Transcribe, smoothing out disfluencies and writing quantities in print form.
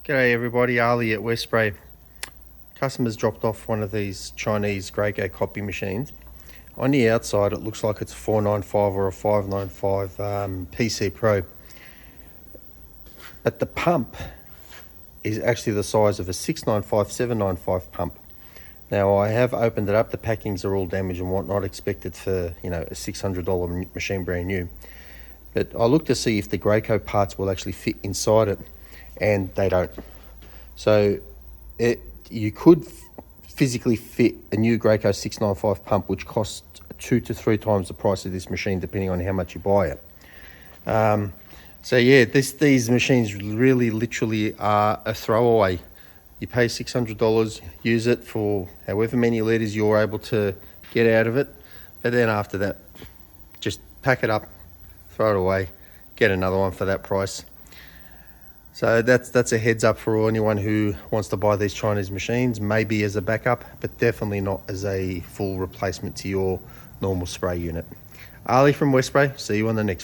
G'day everybody, Ali at West Spray. Customers dropped off one of these Chinese Graco copy machines. On the outside it looks like it's a 495 or a 595 PC Pro. But the pump is actually the size of a 695, 795 pump. Now I have opened it up, the packings are all damaged and whatnot, expected for, you know, a $600 machine brand new. But I looked to see if the Graco parts will actually fit inside it, and they don't. So you could physically fit a new Graco 695 pump, which costs 2 to 3 times the price of this machine, depending on how much you buy it. So yeah, these machines really literally are a throwaway. You pay $600, use it for however many litres you're able to get out of it, but then after that, just pack it up, throw it away, get another one for that price. So that's a heads up for anyone who wants to buy these Chinese machines, maybe as a backup, but definitely not as a full replacement to your normal spray unit. Ali from West Spray, see you on the next